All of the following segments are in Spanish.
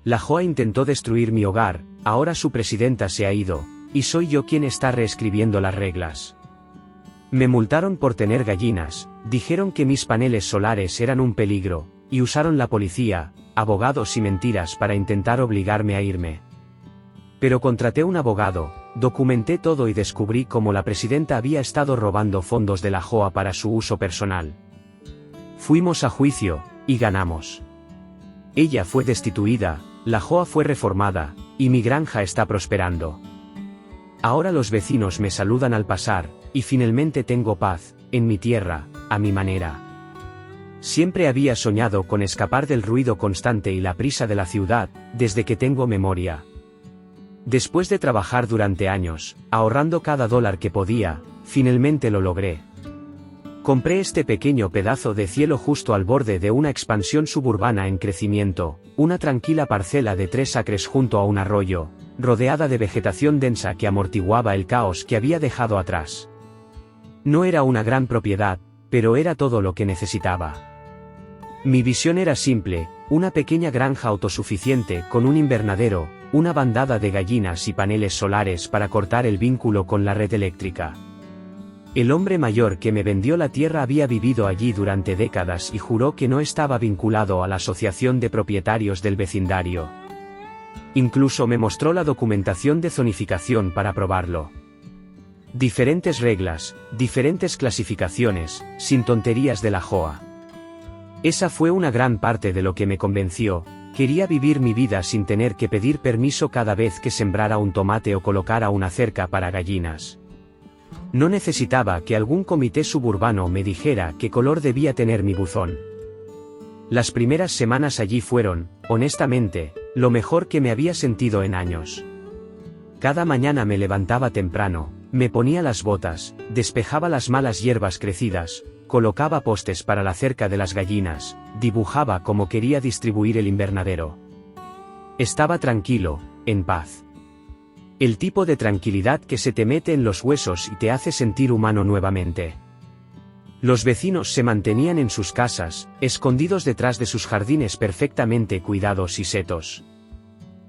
La JOA intentó destruir mi hogar, ahora su presidenta se ha ido, y soy yo quien está reescribiendo las reglas. Me multaron por tener gallinas, dijeron que mis paneles solares eran un peligro, y usaron la policía, abogados y mentiras para intentar obligarme a irme. Pero contraté un abogado, documenté todo y descubrí cómo la presidenta había estado robando fondos de la JOA para su uso personal. Fuimos a juicio, y ganamos. Ella fue destituida, la JOA fue reformada, y mi granja está prosperando. Ahora los vecinos me saludan al pasar, y finalmente tengo paz, en mi tierra, a mi manera. Siempre había soñado con escapar del ruido constante y la prisa de la ciudad, desde que tengo memoria. Después de trabajar durante años, ahorrando cada dólar que podía, finalmente lo logré. Compré este pequeño pedazo de cielo justo al borde de una expansión suburbana en crecimiento, una tranquila parcela de 3 acres junto a un arroyo, rodeada de vegetación densa que amortiguaba el caos que había dejado atrás. No era una gran propiedad, pero era todo lo que necesitaba. Mi visión era simple, una pequeña granja autosuficiente con un invernadero, una bandada de gallinas y paneles solares para cortar el vínculo con la red eléctrica. El hombre mayor que me vendió la tierra había vivido allí durante décadas y juró que no estaba vinculado a la asociación de propietarios del vecindario. Incluso me mostró la documentación de zonificación para probarlo. Diferentes reglas, diferentes clasificaciones, sin tonterías de la JOA. Esa fue una gran parte de lo que me convenció. Quería vivir mi vida sin tener que pedir permiso cada vez que sembrara un tomate o colocara una cerca para gallinas. No necesitaba que algún comité suburbano me dijera qué color debía tener mi buzón. Las primeras semanas allí fueron, honestamente, lo mejor que me había sentido en años. Cada mañana me levantaba temprano, me ponía las botas, despejaba las malas hierbas crecidas, colocaba postes para la cerca de las gallinas, dibujaba cómo quería distribuir el invernadero. Estaba tranquilo, en paz. El tipo de tranquilidad que se te mete en los huesos y te hace sentir humano nuevamente. Los vecinos se mantenían en sus casas, escondidos detrás de sus jardines perfectamente cuidados y setos.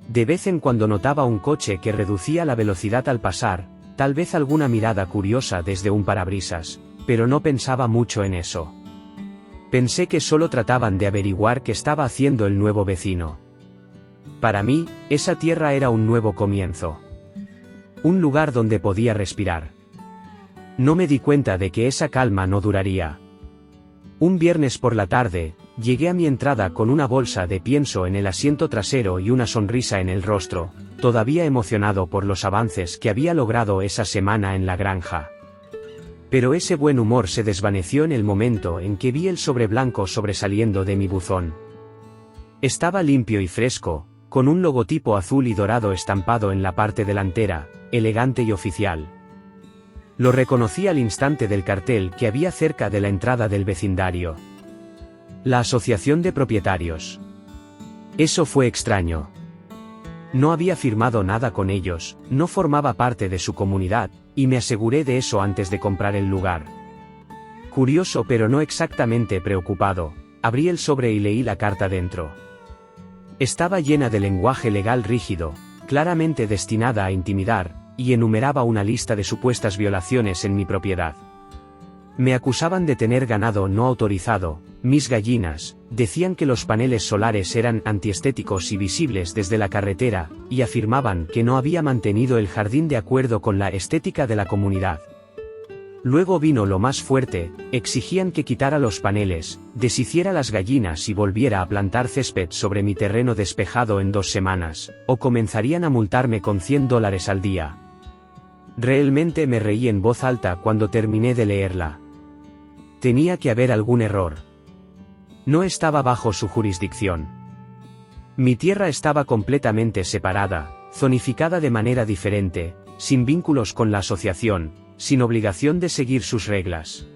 De vez en cuando notaba un coche que reducía la velocidad al pasar, tal vez alguna mirada curiosa desde un parabrisas, pero no pensaba mucho en eso. Pensé que solo trataban de averiguar qué estaba haciendo el nuevo vecino. Para mí, esa tierra era un nuevo comienzo. Un lugar donde podía respirar. No me di cuenta de que esa calma no duraría. Un viernes por la tarde, llegué a mi entrada con una bolsa de pienso en el asiento trasero y una sonrisa en el rostro, todavía emocionado por los avances que había logrado esa semana en la granja. Pero ese buen humor se desvaneció en el momento en que vi el sobre blanco sobresaliendo de mi buzón. Estaba limpio y fresco, con un logotipo azul y dorado estampado en la parte delantera, elegante y oficial. Lo reconocí al instante del cartel que había cerca de la entrada del vecindario. La Asociación de Propietarios. Eso fue extraño. No había firmado nada con ellos, no formaba parte de su comunidad, y me aseguré de eso antes de comprar el lugar. Curioso pero no exactamente preocupado, abrí el sobre y leí la carta dentro. Estaba llena de lenguaje legal rígido, claramente destinada a intimidar, y enumeraba una lista de supuestas violaciones en mi propiedad. Me acusaban de tener ganado no autorizado, mis gallinas, decían que los paneles solares eran antiestéticos y visibles desde la carretera, y afirmaban que no había mantenido el jardín de acuerdo con la estética de la comunidad. Luego vino lo más fuerte, exigían que quitara los paneles, deshiciera las gallinas y volviera a plantar césped sobre mi terreno despejado en 2 semanas, o comenzarían a multarme con $100 al día. Realmente me reí en voz alta cuando terminé de leerla. Tenía que haber algún error. No estaba bajo su jurisdicción. Mi tierra estaba completamente separada, zonificada de manera diferente, sin vínculos con la asociación, sin obligación de seguir sus reglas.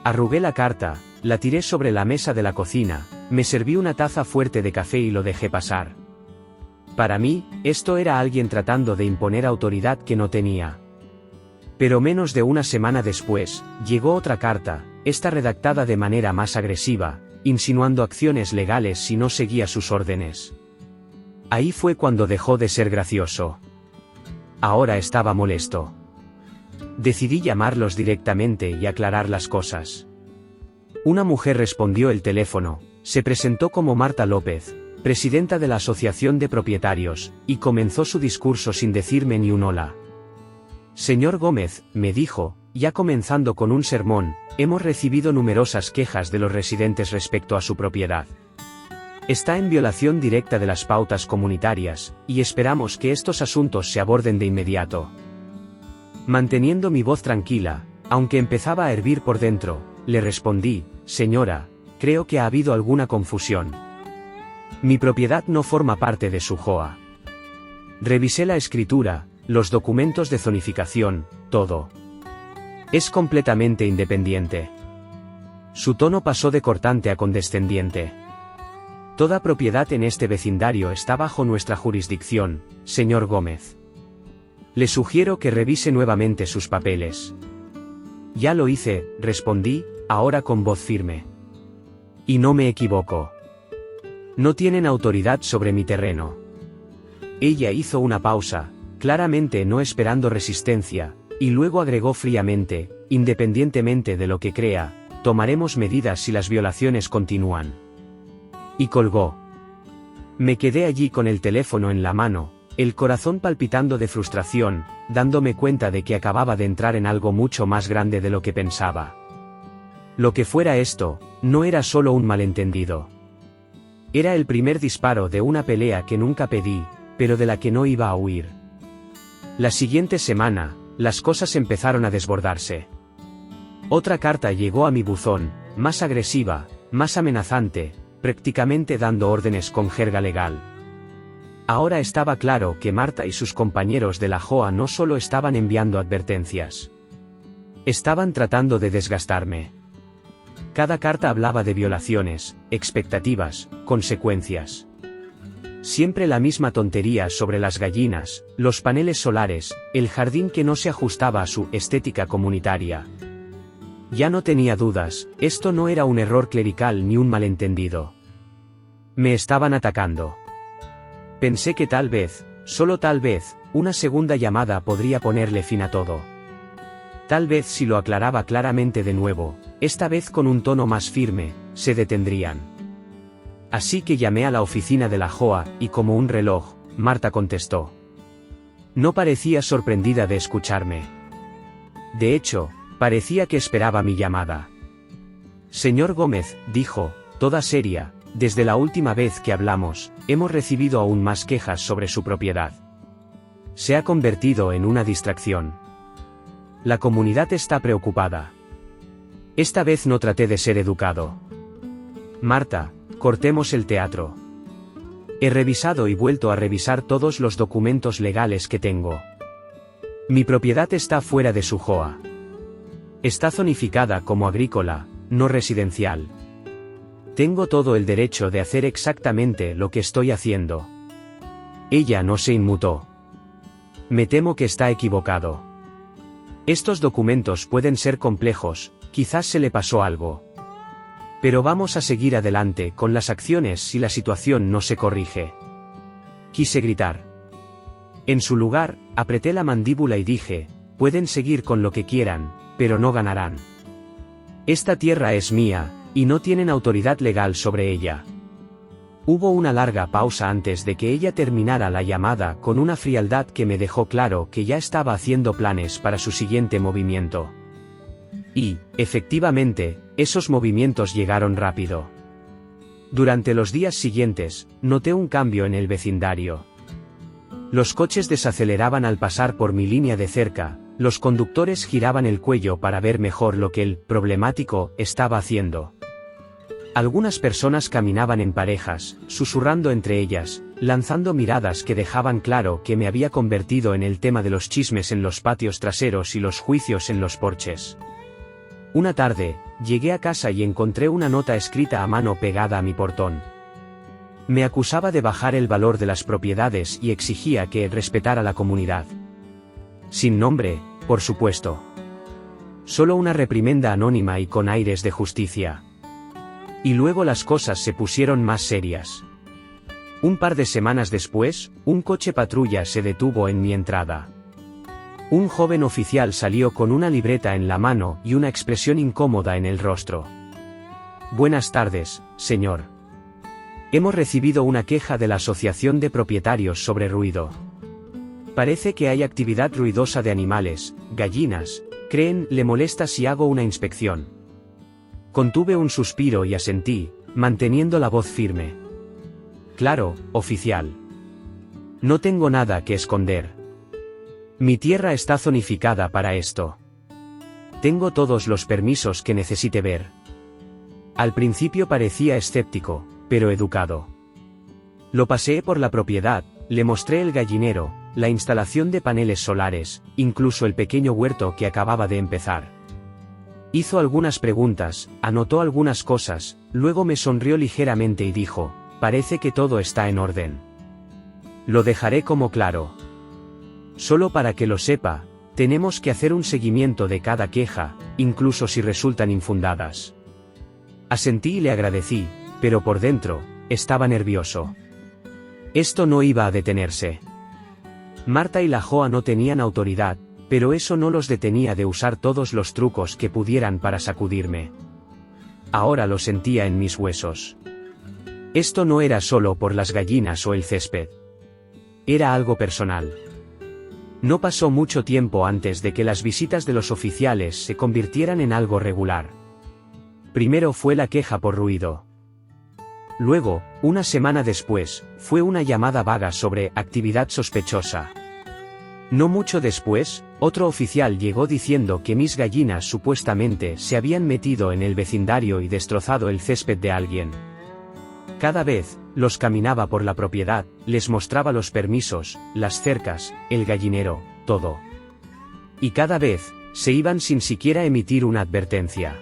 Arrugué la carta, la tiré sobre la mesa de la cocina, me serví una taza fuerte de café y lo dejé pasar. Para mí, esto era alguien tratando de imponer autoridad que no tenía. Pero menos de una semana después, llegó otra carta, esta redactada de manera más agresiva, insinuando acciones legales si no seguía sus órdenes. Ahí fue cuando dejó de ser gracioso. Ahora estaba molesto. Decidí llamarlos directamente y aclarar las cosas. Una mujer respondió el teléfono, se presentó como Marta López, presidenta de la Asociación de Propietarios, y comenzó su discurso sin decirme ni un hola. Señor Gómez, me dijo, ya comenzando con un sermón, hemos recibido numerosas quejas de los residentes respecto a su propiedad. Está en violación directa de las pautas comunitarias, y esperamos que estos asuntos se aborden de inmediato. Manteniendo mi voz tranquila, aunque empezaba a hervir por dentro, le respondí, señora, creo que ha habido alguna confusión. Mi propiedad no forma parte de su JOA. Revisé la escritura, los documentos de zonificación, todo. Es completamente independiente. Su tono pasó de cortante a condescendiente. Toda propiedad en este vecindario está bajo nuestra jurisdicción, señor Gómez. Le sugiero que revise nuevamente sus papeles. Ya lo hice, respondí, ahora con voz firme. Y no me equivoco. No tienen autoridad sobre mi terreno. Ella hizo una pausa, claramente no esperando resistencia, y luego agregó fríamente, independientemente de lo que crea, tomaremos medidas si las violaciones continúan. Y colgó. Me quedé allí con el teléfono en la mano, el corazón palpitando de frustración, dándome cuenta de que acababa de entrar en algo mucho más grande de lo que pensaba. Lo que fuera esto, no era solo un malentendido. Era el primer disparo de una pelea que nunca pedí, pero de la que no iba a huir. La siguiente semana, las cosas empezaron a desbordarse. Otra carta llegó a mi buzón, más agresiva, más amenazante, prácticamente dando órdenes con jerga legal. Ahora estaba claro que Marta y sus compañeros de la JOA no solo estaban enviando advertencias. Estaban tratando de desgastarme. Cada carta hablaba de violaciones, expectativas, consecuencias. Siempre la misma tontería sobre las gallinas, los paneles solares, el jardín que no se ajustaba a su estética comunitaria. Ya no tenía dudas, esto no era un error clerical ni un malentendido. Me estaban atacando. Pensé que tal vez, solo tal vez, una segunda llamada podría ponerle fin a todo. Tal vez si lo aclaraba claramente de nuevo, esta vez con un tono más firme, se detendrían. Así que llamé a la oficina de la JOA, y como un reloj, Marta contestó. No parecía sorprendida de escucharme. De hecho, parecía que esperaba mi llamada. Señor Gómez, dijo, toda seria, desde la última vez que hablamos, hemos recibido aún más quejas sobre su propiedad. Se ha convertido en una distracción. La comunidad está preocupada. Esta vez no traté de ser educado. Marta, cortemos el teatro. He revisado y vuelto a revisar todos los documentos legales que tengo. Mi propiedad está fuera de su JOA. Está zonificada como agrícola, no residencial. Tengo todo el derecho de hacer exactamente lo que estoy haciendo. Ella no se inmutó. Me temo que está equivocado. Estos documentos pueden ser complejos, quizás se le pasó algo. Pero vamos a seguir adelante con las acciones si la situación no se corrige. Quise gritar. En su lugar, apreté la mandíbula y dije, pueden seguir con lo que quieran, pero no ganarán. Esta tierra es mía, y no tienen autoridad legal sobre ella. Hubo una larga pausa antes de que ella terminara la llamada con una frialdad que me dejó claro que ya estaba haciendo planes para su siguiente movimiento. Y, efectivamente, esos movimientos llegaron rápido. Durante los días siguientes, noté un cambio en el vecindario. Los coches desaceleraban al pasar por mi línea de cerca, los conductores giraban el cuello para ver mejor lo que el problemático estaba haciendo. Algunas personas caminaban en parejas, susurrando entre ellas, lanzando miradas que dejaban claro que me había convertido en el tema de los chismes en los patios traseros y los juicios en los porches. Una tarde, llegué a casa y encontré una nota escrita a mano pegada a mi portón. Me acusaba de bajar el valor de las propiedades y exigía que respetara la comunidad. Sin nombre, por supuesto. Solo una reprimenda anónima y con aires de justicia. Y luego las cosas se pusieron más serias. Un par de semanas después, un coche patrulla se detuvo en mi entrada. Un joven oficial salió con una libreta en la mano y una expresión incómoda en el rostro. Buenas tardes, señor. Hemos recibido una queja de la Asociación de Propietarios sobre ruido. Parece que hay actividad ruidosa de animales, gallinas. ¿Creen le molesta si hago una inspección? Contuve un suspiro y asentí, manteniendo la voz firme. Claro, oficial. No tengo nada que esconder. Mi tierra está zonificada para esto. Tengo todos los permisos que necesite ver. Al principio parecía escéptico, pero educado. Lo paseé por la propiedad, le mostré el gallinero, la instalación de paneles solares, incluso el pequeño huerto que acababa de empezar. Hizo algunas preguntas, anotó algunas cosas, luego me sonrió ligeramente y dijo, parece que todo está en orden. Lo dejaré como claro. Solo para que lo sepa, tenemos que hacer un seguimiento de cada queja, incluso si resultan infundadas. Asentí y le agradecí, pero por dentro, estaba nervioso. Esto no iba a detenerse. Marta y la Joa no tenían autoridad, pero eso no los detenía de usar todos los trucos que pudieran para sacudirme. Ahora lo sentía en mis huesos. Esto no era solo por las gallinas o el césped. Era algo personal. No pasó mucho tiempo antes de que las visitas de los oficiales se convirtieran en algo regular. Primero fue la queja por ruido. Luego, una semana después, fue una llamada vaga sobre actividad sospechosa. No mucho después, otro oficial llegó diciendo que mis gallinas supuestamente se habían metido en el vecindario y destrozado el césped de alguien. Cada vez, los caminaba por la propiedad, les mostraba los permisos, las cercas, el gallinero, todo. Y cada vez, se iban sin siquiera emitir una advertencia.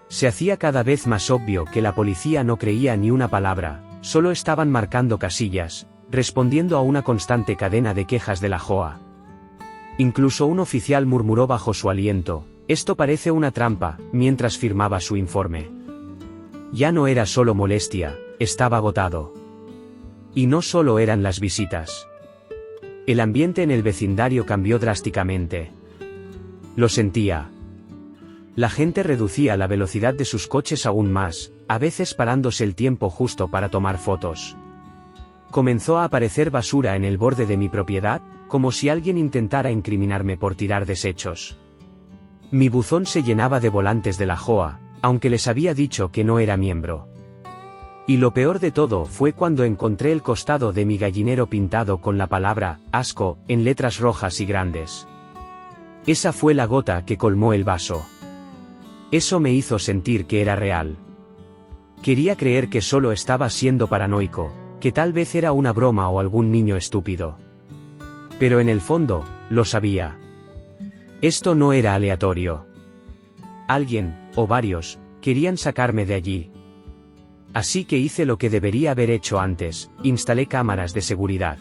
Se hacía cada vez más obvio que la policía no creía ni una palabra, solo estaban marcando casillas, respondiendo a una constante cadena de quejas de la Joa. Incluso un oficial murmuró bajo su aliento, esto parece una trampa, mientras firmaba su informe. Ya no era solo molestia, estaba agotado. Y no solo eran las visitas. El ambiente en el vecindario cambió drásticamente. Lo sentía. La gente reducía la velocidad de sus coches aún más, a veces parándose el tiempo justo para tomar fotos. Comenzó a aparecer basura en el borde de mi propiedad, como si alguien intentara incriminarme por tirar desechos. Mi buzón se llenaba de volantes de la Joa, aunque les había dicho que no era miembro. Y lo peor de todo fue cuando encontré el costado de mi gallinero pintado con la palabra asco en letras rojas y grandes. Esa fue la gota que colmó el vaso. Eso me hizo sentir que era real. Quería creer que solo estaba siendo paranoico, que tal vez era una broma o algún niño estúpido. Pero en el fondo, lo sabía. Esto no era aleatorio. Alguien, o varios, querían sacarme de allí. Así que hice lo que debería haber hecho antes, instalé cámaras de seguridad.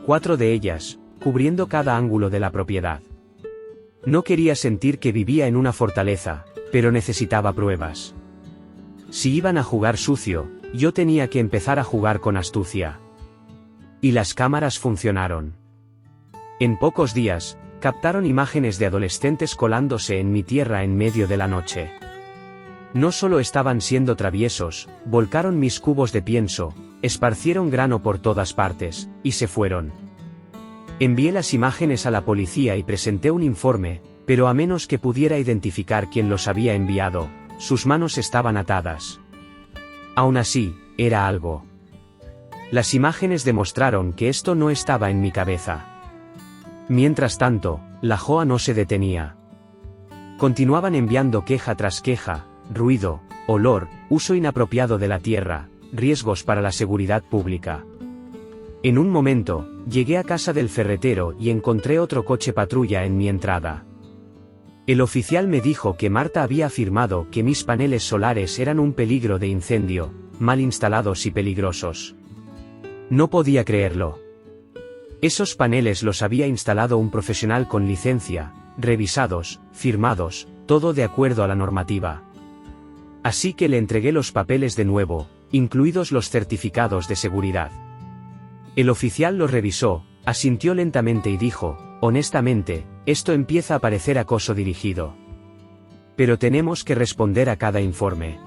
4 de ellas, cubriendo cada ángulo de la propiedad. No quería sentir que vivía en una fortaleza, pero necesitaba pruebas. Si iban a jugar sucio, yo tenía que empezar a jugar con astucia. Y las cámaras funcionaron. En pocos días, captaron imágenes de adolescentes colándose en mi tierra en medio de la noche. No solo estaban siendo traviesos, volcaron mis cubos de pienso, esparcieron grano por todas partes, y se fueron. Envié las imágenes a la policía y presenté un informe, pero a menos que pudiera identificar quién los había enviado, sus manos estaban atadas. Aún así, era algo. Las imágenes demostraron que esto no estaba en mi cabeza. Mientras tanto, la Joa no se detenía. Continuaban enviando queja tras queja, ruido, olor, uso inapropiado de la tierra, riesgos para la seguridad pública. En un momento, llegué a casa del ferretero y encontré otro coche patrulla en mi entrada. El oficial me dijo que Marta había afirmado que mis paneles solares eran un peligro de incendio, mal instalados y peligrosos. No podía creerlo. Esos paneles los había instalado un profesional con licencia, revisados, firmados, todo de acuerdo a la normativa. Así que le entregué los papeles de nuevo, incluidos los certificados de seguridad. El oficial los revisó, asintió lentamente y dijo, honestamente, esto empieza a parecer acoso dirigido. Pero tenemos que responder a cada informe.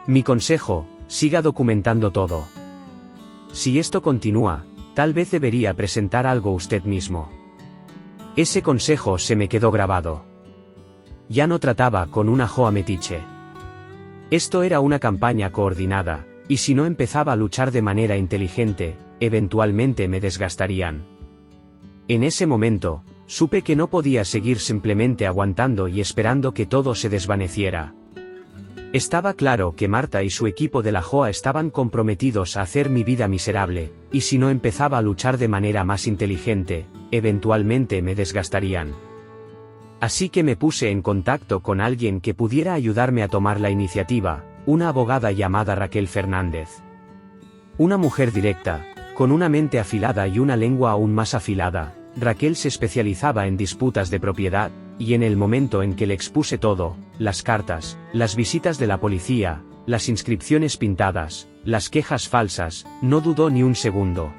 Mi consejo, siga documentando todo. Si esto continúa, tal vez debería presentar algo usted mismo. Ese consejo se me quedó grabado. Ya no trataba con una joa metiche. Esto era una campaña coordinada, y si no empezaba a luchar de manera inteligente, eventualmente me desgastarían. En ese momento, supe que no podía seguir simplemente aguantando y esperando que todo se desvaneciera. Estaba claro que Marta y su equipo de la JOA estaban comprometidos a hacer mi vida miserable, y si no empezaba a luchar de manera más inteligente, eventualmente me desgastarían. Así que me puse en contacto con alguien que pudiera ayudarme a tomar la iniciativa, una abogada llamada Raquel Fernández. Una mujer directa, con una mente afilada y una lengua aún más afilada, Raquel se especializaba en disputas de propiedad, y en el momento en que le expuse todo, las cartas, las visitas de la policía, las inscripciones pintadas, las quejas falsas, no dudó ni un segundo.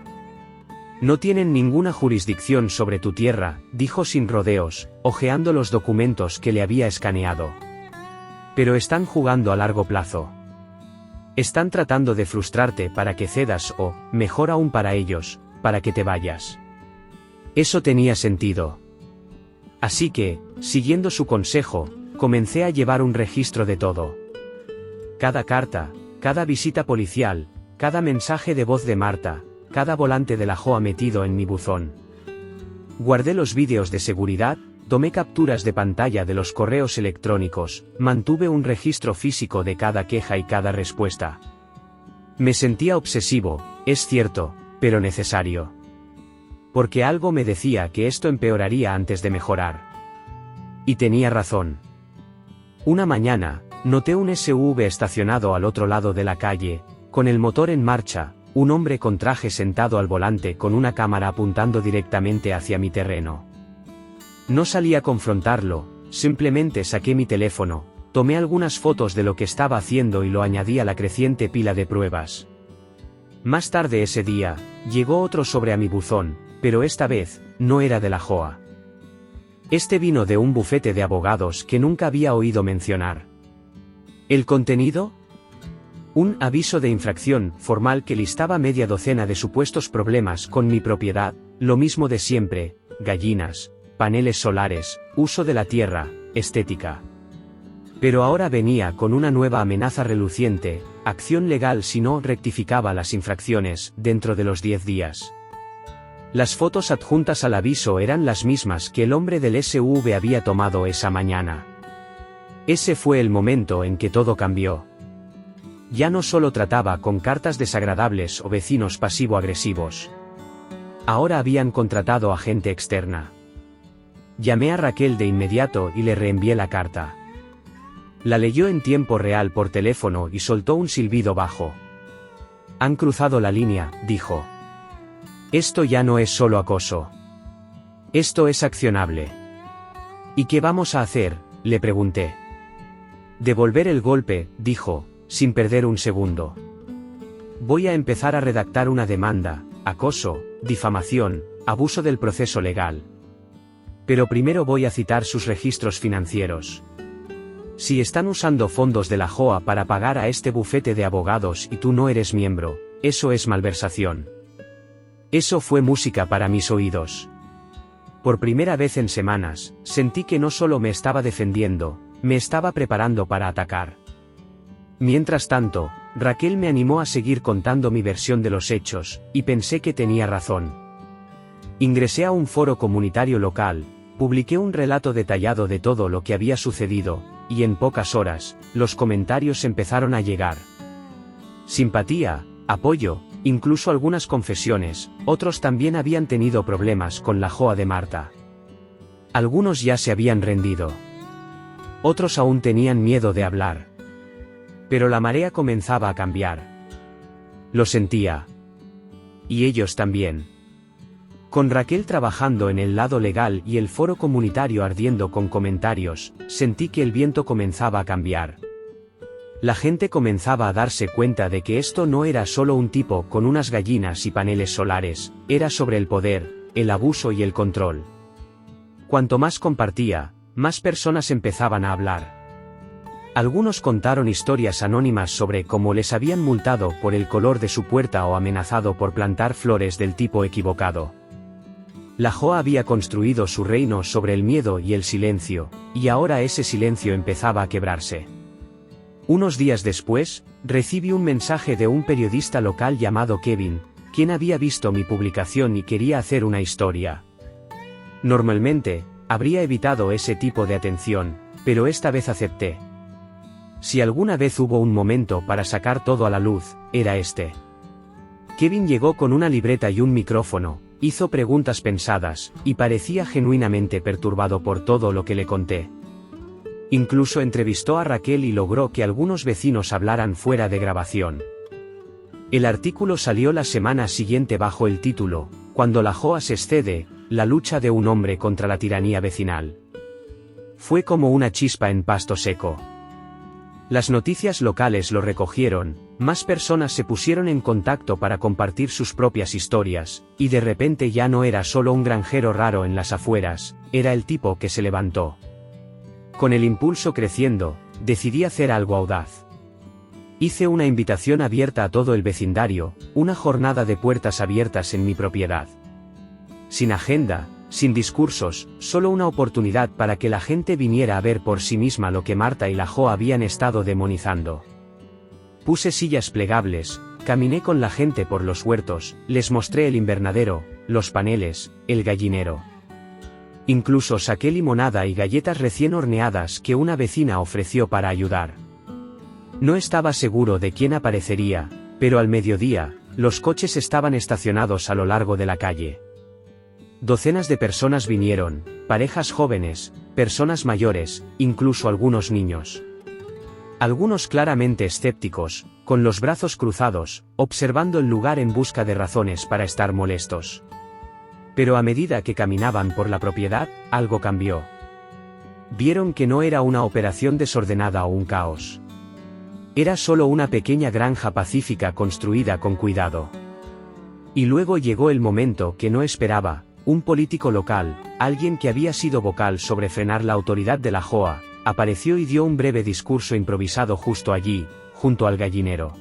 No tienen ninguna jurisdicción sobre tu tierra, dijo sin rodeos, hojeando los documentos que le había escaneado. Pero están jugando a largo plazo. Están tratando de frustrarte para que cedas o, mejor aún para ellos, para que te vayas. Eso tenía sentido. Así que, siguiendo su consejo, comencé a llevar un registro de todo. Cada carta, cada visita policial, cada mensaje de voz de Marta, cada volante de la JOA metido en mi buzón. Guardé los vídeos de seguridad, tomé capturas de pantalla de los correos electrónicos, mantuve un registro físico de cada queja y cada respuesta. Me sentía obsesivo, es cierto, pero necesario. Porque algo me decía que esto empeoraría antes de mejorar. Y tenía razón. Una mañana, noté un SUV estacionado al otro lado de la calle, con el motor en marcha, un hombre con traje sentado al volante con una cámara apuntando directamente hacia mi terreno. No salí a confrontarlo, simplemente saqué mi teléfono, tomé algunas fotos de lo que estaba haciendo y lo añadí a la creciente pila de pruebas. Más tarde ese día, llegó otro sobre a mi buzón, pero esta vez, no era de la JOA. Este vino de un bufete de abogados que nunca había oído mencionar. ¿El contenido? Un aviso de infracción formal que listaba media docena de supuestos problemas con mi propiedad, lo mismo de siempre, gallinas, paneles solares, uso de la tierra, estética. Pero ahora venía con una nueva amenaza reluciente, acción legal si no rectificaba las infracciones, dentro de los 10 días. Las fotos adjuntas al aviso eran las mismas que el hombre del SUV había tomado esa mañana. Ese fue el momento en que todo cambió. Ya no solo trataba con cartas desagradables o vecinos pasivo-agresivos. Ahora habían contratado a gente externa. Llamé a Raquel de inmediato y le reenvié la carta. La leyó en tiempo real por teléfono y soltó un silbido bajo. Han cruzado la línea, dijo. Esto ya no es solo acoso. Esto es accionable. ¿Y qué vamos a hacer?, le pregunté. Devolver el golpe, dijo, sin perder un segundo. Voy a empezar a redactar una demanda, acoso, difamación, abuso del proceso legal. Pero primero voy a citar sus registros financieros. Si están usando fondos de la JOA para pagar a este bufete de abogados y tú no eres miembro, eso es malversación. Eso fue música para mis oídos. Por primera vez en semanas, sentí que no solo me estaba defendiendo, me estaba preparando para atacar. Mientras tanto, Raquel me animó a seguir contando mi versión de los hechos, y pensé que tenía razón. Ingresé a un foro comunitario local, publiqué un relato detallado de todo lo que había sucedido, y en pocas horas, los comentarios empezaron a llegar. Simpatía, apoyo, incluso algunas confesiones, otros también habían tenido problemas con la JOA de Marta. Algunos ya se habían rendido. Otros aún tenían miedo de hablar. Pero la marea comenzaba a cambiar. Lo sentía. Y ellos también. Con Raquel trabajando en el lado legal y el foro comunitario ardiendo con comentarios, sentí que el viento comenzaba a cambiar. La gente comenzaba a darse cuenta de que esto no era solo un tipo con unas gallinas y paneles solares, era sobre el poder, el abuso y el control. Cuanto más compartía, más personas empezaban a hablar. Algunos contaron historias anónimas sobre cómo les habían multado por el color de su puerta o amenazado por plantar flores del tipo equivocado. La Hoa había construido su reino sobre el miedo y el silencio, y ahora ese silencio empezaba a quebrarse. Unos días después, recibí un mensaje de un periodista local llamado Kevin, quien había visto mi publicación y quería hacer una historia. Normalmente, habría evitado ese tipo de atención, pero esta vez acepté. Si alguna vez hubo un momento para sacar todo a la luz, era este. Kevin llegó con una libreta y un micrófono, hizo preguntas pensadas, y parecía genuinamente perturbado por todo lo que le conté. Incluso entrevistó a Raquel y logró que algunos vecinos hablaran fuera de grabación. El artículo salió la semana siguiente bajo el título, Cuando la Hoa se excede, la lucha de un hombre contra la tiranía vecinal. Fue como una chispa en pasto seco. Las noticias locales lo recogieron, más personas se pusieron en contacto para compartir sus propias historias, y de repente ya no era solo un granjero raro en las afueras, era el tipo que se levantó. Con el impulso creciendo, decidí hacer algo audaz. Hice una invitación abierta a todo el vecindario, una jornada de puertas abiertas en mi propiedad. Sin agenda, sin discursos, solo una oportunidad para que la gente viniera a ver por sí misma lo que Marta y la Hoa habían estado demonizando. Puse sillas plegables, caminé con la gente por los huertos, les mostré el invernadero, los paneles, el gallinero. Incluso saqué limonada y galletas recién horneadas que una vecina ofreció para ayudar. No estaba seguro de quién aparecería, pero al mediodía, los coches estaban estacionados a lo largo de la calle. Docenas de personas vinieron, parejas jóvenes, personas mayores, incluso algunos niños. Algunos claramente escépticos, con los brazos cruzados, observando el lugar en busca de razones para estar molestos. Pero a medida que caminaban por la propiedad, algo cambió. Vieron que no era una operación desordenada o un caos. Era solo una pequeña granja pacífica construida con cuidado. Y luego llegó el momento que no esperaba, un político local, alguien que había sido vocal sobre frenar la autoridad de la Hoa, apareció y dio un breve discurso improvisado justo allí, junto al gallinero.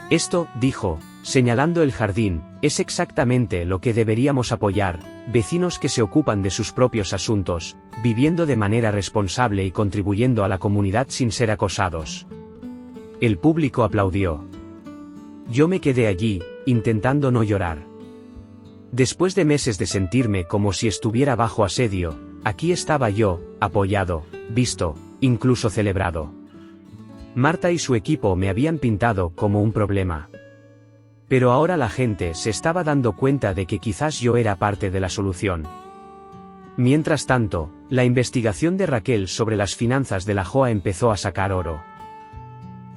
Esto, dijo, señalando el jardín, es exactamente lo que deberíamos apoyar, vecinos que se ocupan de sus propios asuntos, viviendo de manera responsable y contribuyendo a la comunidad sin ser acosados. El público aplaudió. Yo me quedé allí, intentando no llorar. Después de meses de sentirme como si estuviera bajo asedio, aquí estaba yo, apoyado, visto, incluso celebrado. Marta y su equipo me habían pintado como un problema. Pero ahora la gente se estaba dando cuenta de que quizás yo era parte de la solución. Mientras tanto, la investigación de Raquel sobre las finanzas de la Hoa empezó a sacar oro.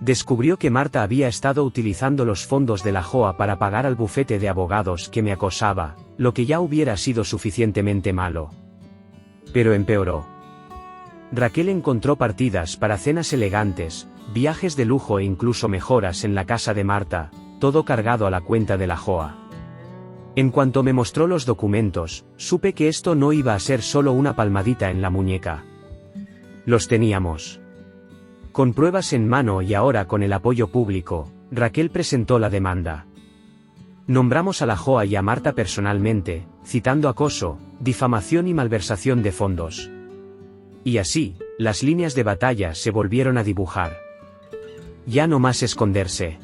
Descubrió que Marta había estado utilizando los fondos de la Hoa para pagar al bufete de abogados que me acosaba, lo que ya hubiera sido suficientemente malo. Pero empeoró. Raquel encontró partidas para cenas elegantes, viajes de lujo e incluso mejoras en la casa de Marta, todo cargado a la cuenta de la Hoa. En cuanto me mostró los documentos, supe que esto no iba a ser solo una palmadita en la muñeca. Los teníamos. Con pruebas en mano y ahora con el apoyo público, Raquel presentó la demanda. Nombramos a la Hoa y a Marta personalmente, citando acoso, difamación y malversación de fondos. Y así, las líneas de batalla se volvieron a dibujar. Ya no más esconderse.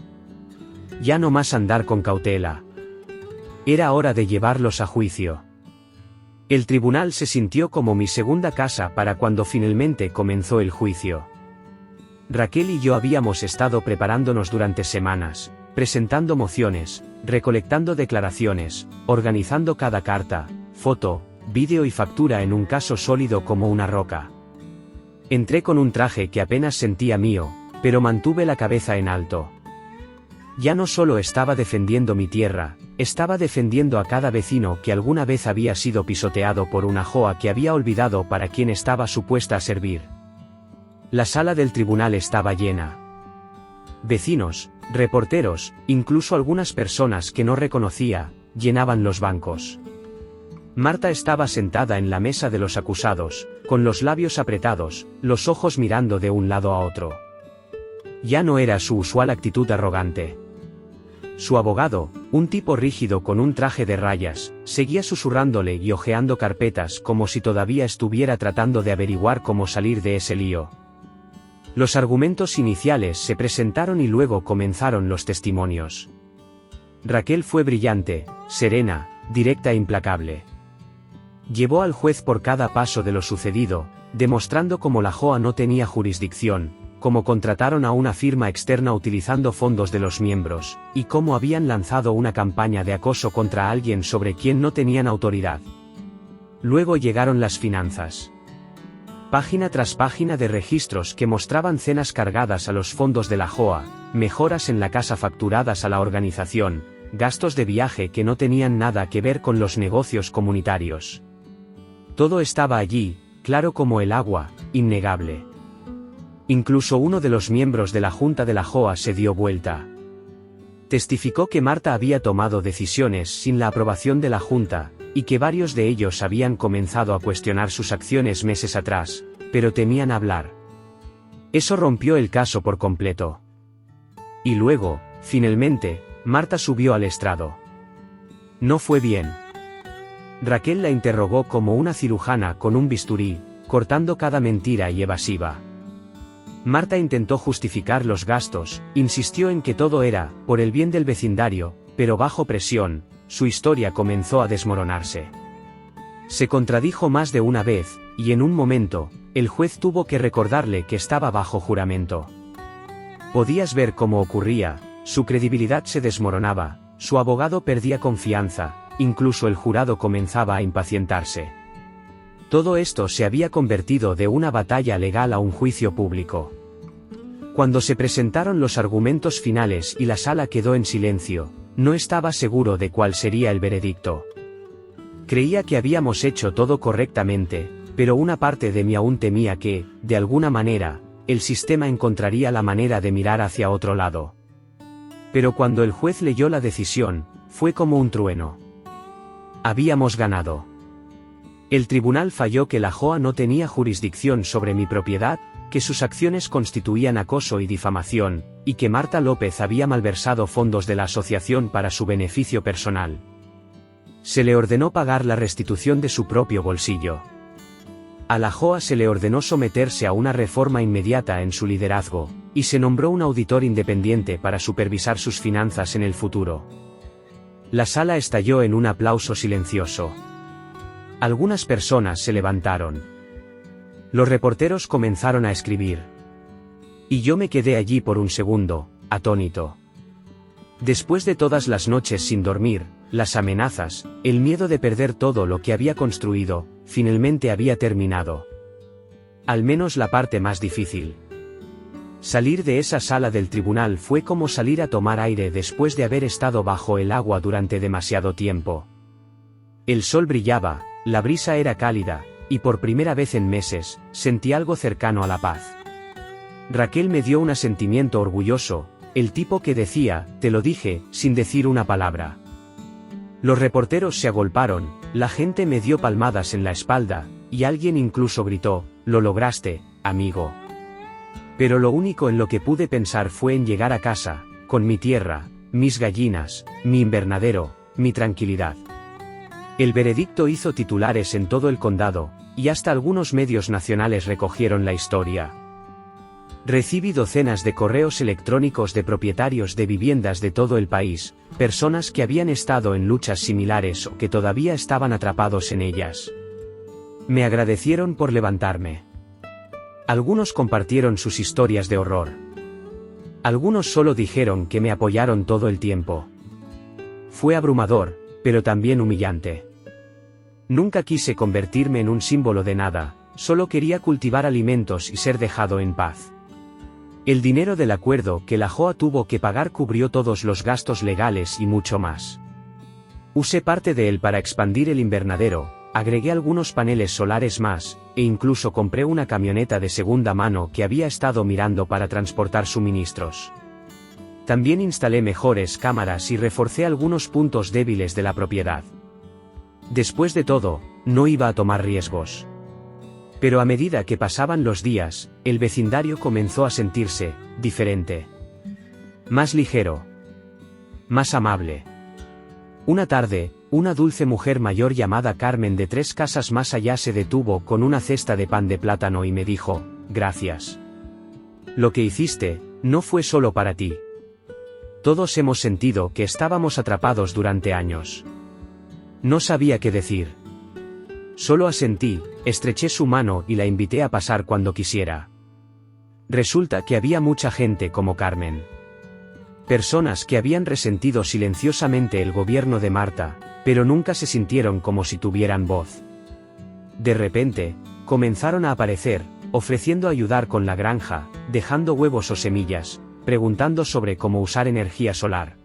Ya no más andar con cautela. Era hora de llevarlos a juicio. El tribunal se sintió como mi segunda casa para cuando finalmente comenzó el juicio. Raquel y yo habíamos estado preparándonos durante semanas, presentando mociones, recolectando declaraciones, organizando cada carta, foto, vídeo y factura en un caso sólido como una roca. Entré con un traje que apenas sentía mío, pero mantuve la cabeza en alto. Ya no solo estaba defendiendo mi tierra, estaba defendiendo a cada vecino que alguna vez había sido pisoteado por una Hoa que había olvidado para quién estaba supuesta a servir. La sala del tribunal estaba llena. Vecinos, reporteros, incluso algunas personas que no reconocía, llenaban los bancos. Marta estaba sentada en la mesa de los acusados, con los labios apretados, los ojos mirando de un lado a otro. Ya no era su usual actitud arrogante. Su abogado, un tipo rígido con un traje de rayas, seguía susurrándole y hojeando carpetas como si todavía estuviera tratando de averiguar cómo salir de ese lío. Los argumentos iniciales se presentaron y luego comenzaron los testimonios. Raquel fue brillante, serena, directa e implacable. Llevó al juez por cada paso de lo sucedido, demostrando cómo la JOA no tenía jurisdicción, cómo contrataron a una firma externa utilizando fondos de los miembros, y cómo habían lanzado una campaña de acoso contra alguien sobre quien no tenían autoridad. Luego llegaron las finanzas. Página tras página de registros que mostraban cenas cargadas a los fondos de la JOA, mejoras en la casa facturadas a la organización, gastos de viaje que no tenían nada que ver con los negocios comunitarios. Todo estaba allí, claro como el agua, innegable. Incluso uno de los miembros de la Junta de la JOA se dio vuelta. Testificó que Marta había tomado decisiones sin la aprobación de la Junta, y que varios de ellos habían comenzado a cuestionar sus acciones meses atrás, pero temían hablar. Eso rompió el caso por completo. Y luego, finalmente, Marta subió al estrado. No fue bien. Raquel la interrogó como una cirujana con un bisturí, cortando cada mentira y evasiva. Marta intentó justificar los gastos, insistió en que todo era, por el bien del vecindario, pero bajo presión, su historia comenzó a desmoronarse. Se contradijo más de una vez, y en un momento, el juez tuvo que recordarle que estaba bajo juramento. Podías ver cómo ocurría, su credibilidad se desmoronaba, su abogado perdía confianza, incluso el jurado comenzaba a impacientarse. Todo esto se había convertido de una batalla legal a un juicio público. Cuando se presentaron los argumentos finales y la sala quedó en silencio, no estaba seguro de cuál sería el veredicto. Creía que habíamos hecho todo correctamente, pero una parte de mí aún temía que, de alguna manera, el sistema encontraría la manera de mirar hacia otro lado. Pero cuando el juez leyó la decisión, fue como un trueno. Habíamos ganado. El tribunal falló que la JOA no tenía jurisdicción sobre mi propiedad, que sus acciones constituían acoso y difamación, y que Marta López había malversado fondos de la asociación para su beneficio personal. Se le ordenó pagar la restitución de su propio bolsillo. A la JOA se le ordenó someterse a una reforma inmediata en su liderazgo, y se nombró un auditor independiente para supervisar sus finanzas en el futuro. La sala estalló en un aplauso silencioso. Algunas personas se levantaron. Los reporteros comenzaron a escribir. Y yo me quedé allí por un segundo, atónito. Después de todas las noches sin dormir, las amenazas, el miedo de perder todo lo que había construido, finalmente había terminado. Al menos la parte más difícil. Salir de esa sala del tribunal fue como salir a tomar aire después de haber estado bajo el agua durante demasiado tiempo. El sol brillaba, la brisa era cálida, y por primera vez en meses, sentí algo cercano a la paz. Raquel me dio un asentimiento orgulloso, el tipo que decía, te lo dije, sin decir una palabra. Los reporteros se agolparon, la gente me dio palmadas en la espalda, y alguien incluso gritó, lo lograste, amigo. Pero lo único en lo que pude pensar fue en llegar a casa, con mi tierra, mis gallinas, mi invernadero, mi tranquilidad. El veredicto hizo titulares en todo el condado, y hasta algunos medios nacionales recogieron la historia. Recibí docenas de correos electrónicos de propietarios de viviendas de todo el país, personas que habían estado en luchas similares o que todavía estaban atrapados en ellas. Me agradecieron por levantarme. Algunos compartieron sus historias de horror. Algunos solo dijeron que me apoyaron todo el tiempo. Fue abrumador, pero también humillante. Nunca quise convertirme en un símbolo de nada, solo quería cultivar alimentos y ser dejado en paz. El dinero del acuerdo que la JOA tuvo que pagar cubrió todos los gastos legales y mucho más. Usé parte de él para expandir el invernadero, agregué algunos paneles solares más, e incluso compré una camioneta de segunda mano que había estado mirando para transportar suministros. También instalé mejores cámaras y reforcé algunos puntos débiles de la propiedad. Después de todo, no iba a tomar riesgos. Pero a medida que pasaban los días, el vecindario comenzó a sentirse diferente. Más ligero. Más amable. Una tarde, una dulce mujer mayor llamada Carmen de 3 casas más allá se detuvo con una cesta de pan de plátano y me dijo: «Gracias. Lo que hiciste, no fue solo para ti. Todos hemos sentido que estábamos atrapados durante años». No sabía qué decir. Solo asentí, estreché su mano y la invité a pasar cuando quisiera. Resulta que había mucha gente como Carmen. Personas que habían resentido silenciosamente el gobierno de Marta, pero nunca se sintieron como si tuvieran voz. De repente, comenzaron a aparecer, ofreciendo ayudar con la granja, dejando huevos o semillas, preguntando sobre cómo usar energía solar.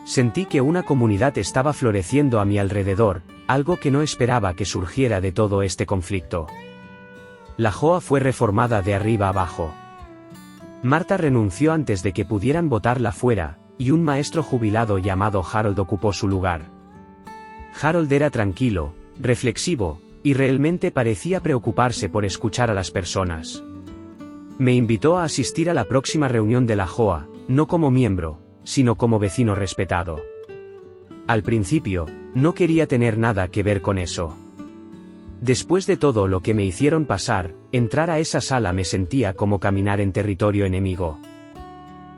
Sentí que una comunidad estaba floreciendo a mi alrededor, algo que no esperaba que surgiera de todo este conflicto. La JOA fue reformada de arriba abajo. Marta renunció antes de que pudieran botarla fuera, y un maestro jubilado llamado Harold ocupó su lugar. Harold era tranquilo, reflexivo, y realmente parecía preocuparse por escuchar a las personas. Me invitó a asistir a la próxima reunión de la JOA, no como miembro, sino como vecino respetado. Al principio, no quería tener nada que ver con eso. Después de todo lo que me hicieron pasar, entrar a esa sala me sentía como caminar en territorio enemigo.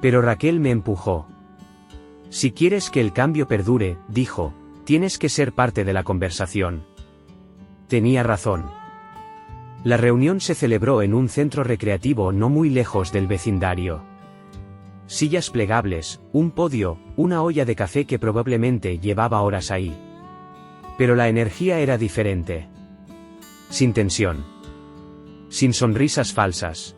Pero Raquel me empujó. «Si quieres que el cambio perdure», dijo, «tienes que ser parte de la conversación». Tenía razón. La reunión se celebró en un centro recreativo no muy lejos del vecindario. Sillas plegables, un podio, una olla de café que probablemente llevaba horas ahí. Pero la energía era diferente. Sin tensión. Sin sonrisas falsas.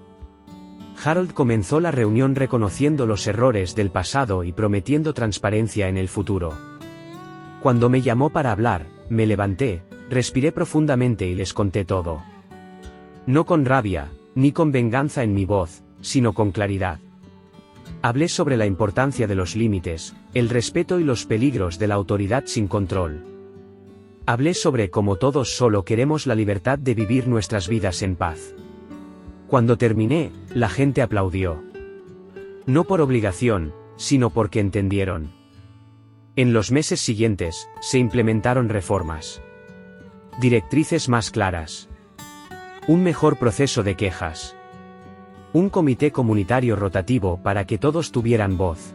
Harold comenzó la reunión reconociendo los errores del pasado y prometiendo transparencia en el futuro. Cuando me llamó para hablar, me levanté, respiré profundamente y les conté todo. No con rabia, ni con venganza en mi voz, sino con claridad. Hablé sobre la importancia de los límites, el respeto y los peligros de la autoridad sin control. Hablé sobre cómo todos solo queremos la libertad de vivir nuestras vidas en paz. Cuando terminé, la gente aplaudió. No por obligación, sino porque entendieron. En los meses siguientes, se implementaron reformas. Directrices más claras. Un mejor proceso de quejas. Un comité comunitario rotativo para que todos tuvieran voz.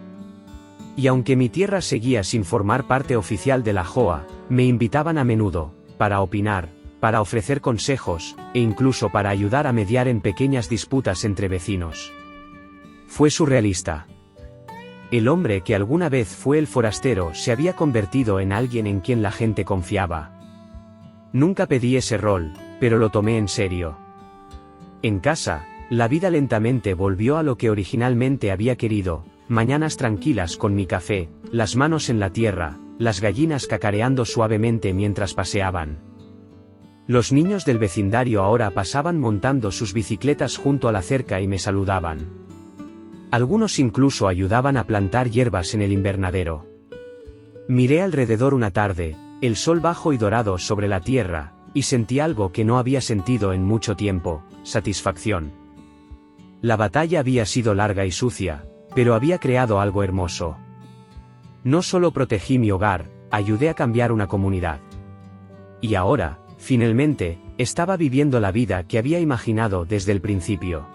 Y aunque mi tierra seguía sin formar parte oficial de la JOA, me invitaban a menudo, para opinar, para ofrecer consejos, e incluso para ayudar a mediar en pequeñas disputas entre vecinos. Fue surrealista. El hombre que alguna vez fue el forastero se había convertido en alguien en quien la gente confiaba. Nunca pedí ese rol, pero lo tomé en serio. En casa, la vida lentamente volvió a lo que originalmente había querido: mañanas tranquilas con mi café, las manos en la tierra, las gallinas cacareando suavemente mientras paseaban. Los niños del vecindario ahora pasaban montando sus bicicletas junto a la cerca y me saludaban. Algunos incluso ayudaban a plantar hierbas en el invernadero. Miré alrededor una tarde, el sol bajo y dorado sobre la tierra, y sentí algo que no había sentido en mucho tiempo: satisfacción. La batalla había sido larga y sucia, pero había creado algo hermoso. No solo protegí mi hogar, ayudé a cambiar una comunidad. Y ahora, finalmente, estaba viviendo la vida que había imaginado desde el principio.